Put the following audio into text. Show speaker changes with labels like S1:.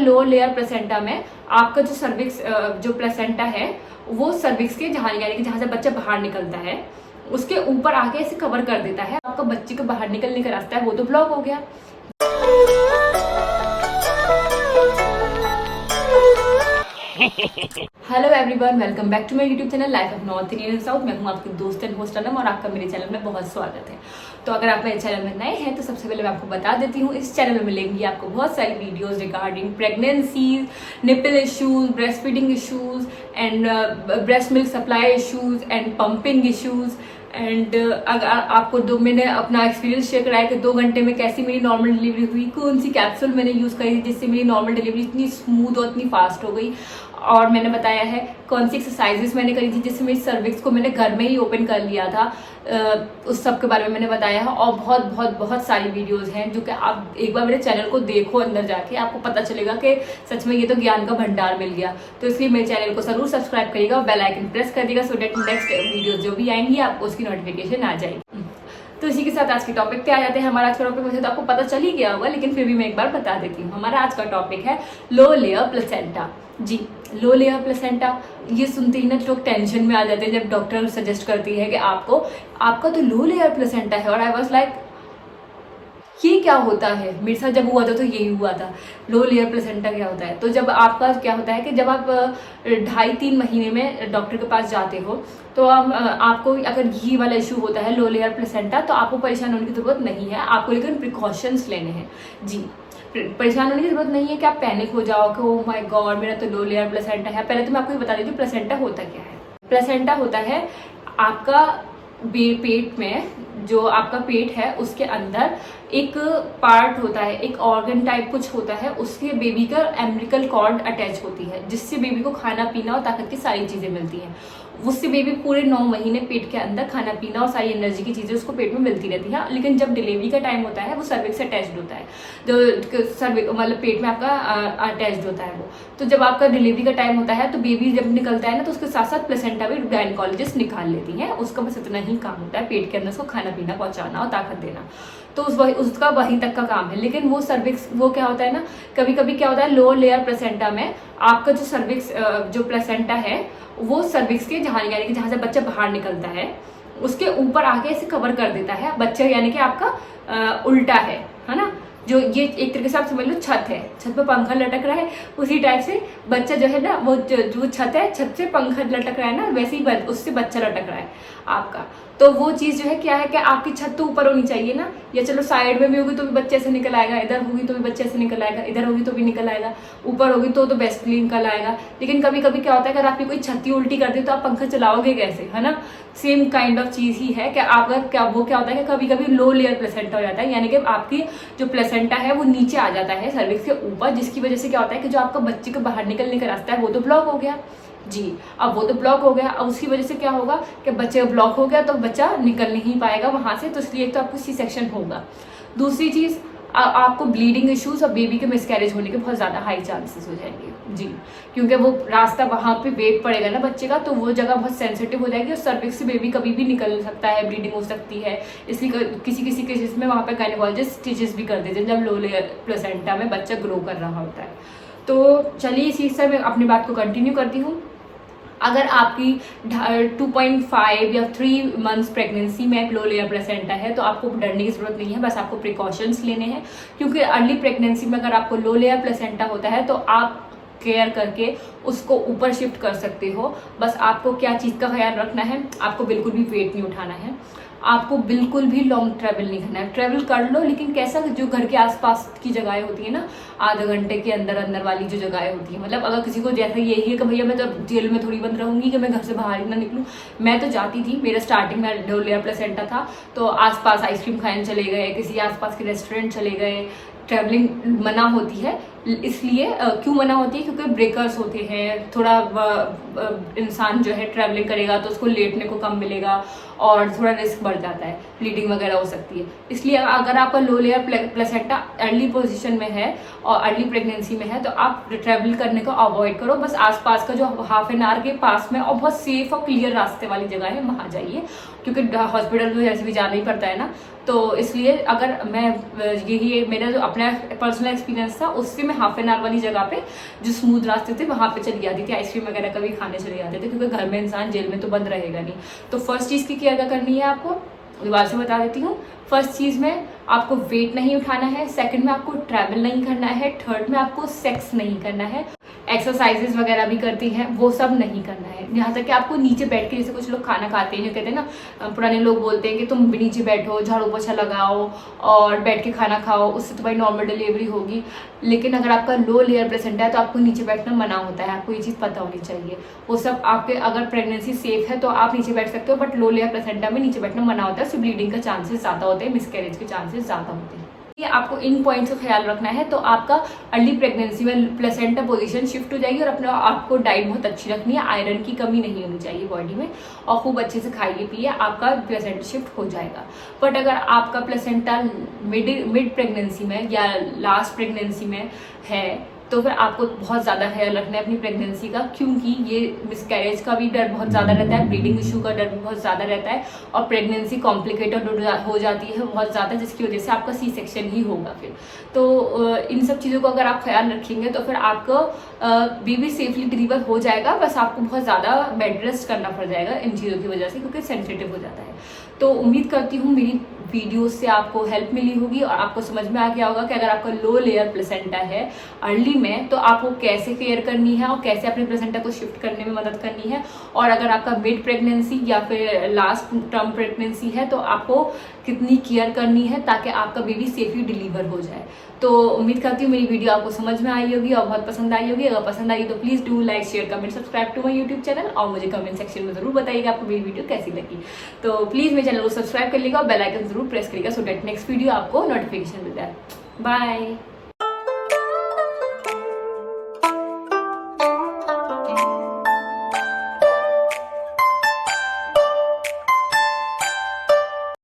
S1: Lower layer placenta में आपका जो सर्विक्स जो प्लेसेंटा है वो सर्विक्स के जहाँ यानी कि जहाँ से बच्चा बाहर निकलता है उसके ऊपर आके इसे कवर कर देता है। आपका बच्चे को बाहर निकलने का रास्ता है वो तो ब्लॉक हो गया। Hello everyone, welcome back to my YouTube channel life of north Indian south. मैं हूं आपकी दोस्त एंड होस्ट अनम और आपका मेरे चैनल में बहुत स्वागत है। तो अगर आप मेरे चैनल में नए हैं तो सबसे पहले मैं आपको बता देती हूँ, इस चैनल में मिलेंगी आपको बहुत सारी videos regarding pregnancies, nipple issues, breast feeding issues and breast milk supply issues and pumping issues and अगर आपको मैंने अपना एक्सपीरियंस शेयर कराया कि 2 घंटे में कैसी मेरी नॉर्मल डिलीवरी हुई, कौन सी कैप्सूल मैंने यूज़ करी जिससे मेरी नॉर्मल डिलीवरी इतनी स्मूथ और इतनी फास्ट हो गई, और मैंने बताया है कौन सी एक्सरसाइजेस मैंने करी थी जिससे मेरी सर्विक्स को मैंने घर में ही ओपन कर लिया था, उस सब के बारे में मैंने बताया है। और बहुत बहुत बहुत सारी वीडियोस हैं जो कि आप एक बार मेरे चैनल को देखो, अंदर जाके आपको पता चलेगा कि सच में ये तो ज्ञान का भंडार मिल गया। तो इसलिए मेरे चैनल को जरूर सब्सक्राइब करिएगा और बेल आइकन प्रेस कर दीजिएगा, सो डेट नेक्स्ट वीडियोज जो भी आएंगी आपको उसकी नोटिफिकेशन आ जाएगी। तो इसी के साथ आज के टॉपिक पे आ जाते हैं। हमारा आज का टॉपिक वैसे तो आपको पता चल ही गया होगा, लेकिन फिर भी मैं एक बार बता देती हूँ। हमारा आज का टॉपिक है लो लेयर प्लेसेंटा। जी, लो लेयर प्लेसेंटा ये सुनते ही ना लोग टेंशन में आ जाते हैं जब डॉक्टर सजेस्ट करती है कि आपका तो लो लेयर प्लेसेंटा है। और आई वाज लाइक ये क्या होता है? मेरे साथ जब हुआ था तो यही हुआ था, लो लेयर प्लेसेंटा क्या होता है। तो जब आपका क्या होता है कि जब आप 2.5-3 महीने में डॉक्टर के पास जाते हो तो आपको अगर ये वाला इशू होता है लो लेयर प्लेसेंटा, तो आपको परेशान होने की जरूरत नहीं है, आपको लेकिन प्रिकॉशंस लेने हैं। जी, परेशान होने की जरूरत नहीं है कि आप पैनिक हो जाओ कि ओह माय गॉड मेरा तो लो लेयर प्लेसेंटा है। पहले तो मैं आपको ये बता देती हूँ प्लेसेंटा होता क्या है। प्लेसेंटा होता है आपका पेट में, जो आपका पेट है उसके अंदर एक पार्ट होता है, एक ऑर्गन टाइप कुछ होता है, उसके बेबी का एम्ब्लिकल कॉर्ड अटैच होती है जिससे बेबी को खाना पीना और ताकत की सारी चीजें मिलती हैं। उससे बेबी पूरे 9 महीने पेट के अंदर खाना पीना और सारी एनर्जी की चीजें उसको पेट में मिलती रहती है। लेकिन जब डिलीवरी का टाइम होता है वो सर्विक्स से अटैच्ड होता है, जो सर्विक्स मतलब पेट में आपका अटैच्ड होता है वो। तो जब आपका डिलीवरी का टाइम होता है तो बेबी जब निकलता है ना तो उसके साथ साथ प्लेसेंटा भी गायनेकोलॉजिस्ट निकाल लेती है। उसका बस इतना ही काम होता है पेट के अंदर उसको खाना पीना पहुंचाना और ताकत देना, तो उसका वहीं तक का काम है। लेकिन वो सर्विक्स वो क्या होता है ना, कभी कभी क्या होता है लोअर लेयर प्लेसेंटा में आपका जो सर्विक्स जो प्लेसेंटा है वो सर्विक्स के जहाँ यानी कि जहाँ से बच्चा बाहर निकलता है उसके ऊपर आके इसे कवर कर देता है। बच्चा यानी कि आपका उल्टा है ना, जो ये एक तरीके से आप समझ लो छत है, छत पे पंखा लटक रहा है, उसी टाइप से बच्चा जो है ना वो जो छत है, छत से पंखा लटक रहा है ना, वैसे ही उससे बच्चा लटक रहा है आपका। तो वो चीज जो है क्या है कि आपकी छत तो ऊपर होनी चाहिए ना, या चलो साइड में भी होगी तो भी बच्चे से निकल आएगा, इधर होगी तो भी बच्चे से निकल आएगा, इधर होगी तो भी निकल आएगा, ऊपर होगी तो बेस्टली निकल आएगा। लेकिन कभी कभी क्या होता है अगर आपकी कोई छत उल्टी कर दे तो आप पंखा चलाओगे कैसे, है ना। सेम काइंड ऑफ चीज ही है कि आपका क्या होता है कि कभी कभी लो लेयर प्लेसेंटा हो जाता है, यानी कि आपकी जो प्लेसेंटा है वो नीचे आ जाता है सर्विक्स के ऊपर, जिसकी वजह से क्या होता है कि जो आपका बच्चे को बाहर निकलने का रास्ता है वो तो ब्लॉक हो गया। जी, अब वो तो ब्लॉक हो गया, अब उसकी वजह से क्या होगा कि बच्चे का ब्लॉक हो गया तो बच्चा निकल नहीं पाएगा वहां से, तो इसलिए एक तो आपको सी सेक्शन होगा। दूसरी चीज आपको ब्लीडिंग इश्यूज और बेबी के मिसकैरेज होने के बहुत ज्यादा हाई चांसेस हो जाएंगे। जी, क्योंकि वो रास्ता वहां पे वेट पड़ेगा ना बच्चे का, तो वो जगह बहुत सेंसिटिव हो जाएगी और सर्विक्स से बेबी कभी भी निकल सकता है, ब्लीडिंग हो सकती है। इसलिए किसी किसी केसेस में वहां पे गायनेकोलॉजिस्ट स्टिचेस भी कर देते हैं जब लो लेयर प्लेसेंटा में बच्चा ग्रो कर रहा होता है। तो चलिए इस चीज से मैं अपनी बात को कंटिन्यू करती हूँ। अगर आपकी 2.5 या 3 मंथ्स प्रेगनेंसी में लो लेयर प्लेसेंटा है तो आपको डरने की जरूरत नहीं है, बस आपको प्रिकॉशंस लेने हैं। क्योंकि अर्ली प्रेगनेंसी में अगर आपको लो लेयर प्लेसेंटा होता है तो आप केयर करके उसको ऊपर शिफ्ट कर सकते हो। बस आपको क्या चीज़ का ख्याल रखना है, आपको बिल्कुल भी वेट नहीं उठाना है, आपको बिल्कुल भी लॉन्ग ट्रैवल नहीं करना है। ट्रैवल कर लो लेकिन कैसा, जो घर के आसपास की जगहें होती है ना, आधा घंटे के अंदर अंदर वाली जो जगहें होती है, मतलब अगर किसी को जैसे यही है कि भैया मैं तो जेल में थोड़ी बंद रहूंगी कि मैं घर से बाहर ही ना निकलूं। मैं तो जाती थी, मेरा स्टार्टिंग में लो लेयर प्लेसेंटा था तो आसपास आइसक्रीम खाने चले गए, किसी आसपास के रेस्टोरेंट चले गए। ट्रैवलिंग मना होती है, इसलिए क्यों मना होती है? क्योंकि ब्रेकर्स होते हैं, थोड़ा इंसान जो है ट्रैवलिंग करेगा तो उसको लेटने को कम मिलेगा और थोड़ा रिस्क बढ़ जाता है, ब्लीडिंग वगैरह हो सकती है। इसलिए अगर आपका लो लेयर प्लेसेंटा अर्ली पोजीशन में है और अर्ली प्रेगनेंसी में है तो आप ट्रैवल करने को अवॉइड करो। बस आसपास का जो ½ एन आवर के पास में और बहुत सेफ और क्लियर रास्ते वाली जगह है वहाँ जाइए, क्योंकि हॉस्पिटल में जैसे भी जाना ही पड़ता है ना, तो इसलिए अगर मैं यही मेरा जो अपना पर्सनल एक्सपीरियंस था, उससे मैं हाफ एन आवर वाली जगह पे जो स्मूथ रास्ते थे वहाँ पे चली जाती थी, आइसक्रीम वगैरह कभी खाने चले जाते थे, क्योंकि घर में इंसान जेल में तो बंद रहेगा नहीं। तो फर्स्ट चीज़ की केयर क्या करनी है आपको, दोबारा से बता देती हूँ। फर्स्ट चीज़ में आपको वेट नहीं उठाना है, सेकंड में आपको ट्रैवल नहीं करना है, थर्ड में आपको सेक्स नहीं करना है, एक्सरसाइजेज वगैरह भी करती हैं वो सब नहीं करना है। यहाँ तक कि आपको नीचे बैठ के, जैसे कुछ लोग खाना खाते हैं, जो कहते हैं ना, पुराने लोग बोलते हैं कि तुम भी नीचे बैठो, झाड़ू पोछा लगाओ और बैठ के खाना खाओ, उससे तो भाई नॉर्मल डिलीवरी होगी। लेकिन अगर आपका लो लेयर प्लेसेंटा है तो आपको नीचे बैठना मना होता है, आपको ये चीज़ पता होनी चाहिए। वो सब आपके, अगर प्रेगनेंसी सेफ है तो आप नीचे बैठ सकते हो, बट लो लेयर प्लेसेंटा में नीचे बैठना मना होता है, उससे ब्लीडिंग का चांसेस ज़्यादा होते हैं, मिसकैरेज के चांसेस ज़्यादा होते हैं। ये आपको इन पॉइंट्स का ख्याल रखना है, तो आपका अर्ली प्रेगनेंसी में प्लेसेंटा पोजीशन शिफ्ट हो जाएगी। और अपने आपको डाइट बहुत अच्छी रखनी है, आयरन की कमी नहीं होनी चाहिए बॉडी में, और खूब अच्छे से खाइए पिए, आपका प्लेसेंटा शिफ्ट हो जाएगा। बट अगर आपका प्लेसेंटा मिड प्रेगनेंसी में या लास्ट प्रेगनेंसी में है तो फिर आपको बहुत ज़्यादा ख्याल रखना है अपनी प्रेगनेंसी का, क्योंकि ये मिसकैरेज का भी डर बहुत ज़्यादा रहता है, ब्लीडिंग इशू का डर भी बहुत ज़्यादा रहता है, और प्रेगनेंसी कॉम्प्लिकेटेड हो जाती है बहुत ज़्यादा, जिसकी वजह से आपका सी सेक्शन ही होगा फिर। तो इन सब चीज़ों को अगर आप ख्याल रखेंगे तो फिर आपको बेबी सेफली डिलीवर हो जाएगा। बस आपको बहुत ज़्यादा बेड रेस्ट करना पड़ जाएगा इन चीज़ों की वजह से, क्योंकि सेंसिटिव हो जाता है। तो उम्मीद करती हूँ मेरी वीडियो से आपको हेल्प मिली होगी और आपको समझ में आ गया होगा कि अगर आपका लो लेयर प्लेसेंटा है अर्ली में तो आपको कैसे केयर करनी है और कैसे अपने प्लेसेंटा को शिफ्ट करने में मदद करनी है, और अगर आपका मिड प्रेगनेंसी या फिर लास्ट टर्म प्रेगनेंसी है तो आपको कितनी केयर करनी है ताकि आपका बेबी सेफली डिलीवर हो जाए। तो उम्मीद करती हूँ मेरी वीडियो आपको समझ में आई होगी और बहुत पसंद आई होगी। अगर पसंद आई तो please do like share comment subscribe to my YouTube channel, और मुझे कमेंट सेक्शन में जरूर बताइएगा आपको मेरी वीडियो कैसी लगी। तो प्लीज़ मेरे चैनल को सब्सक्राइब कर लीजिएगा और बेल आइकन जरूर प्रेस करिएगा, सो डेट नेक्स्ट वीडियो आपको नोटिफिकेशन मिल जाए। बाय।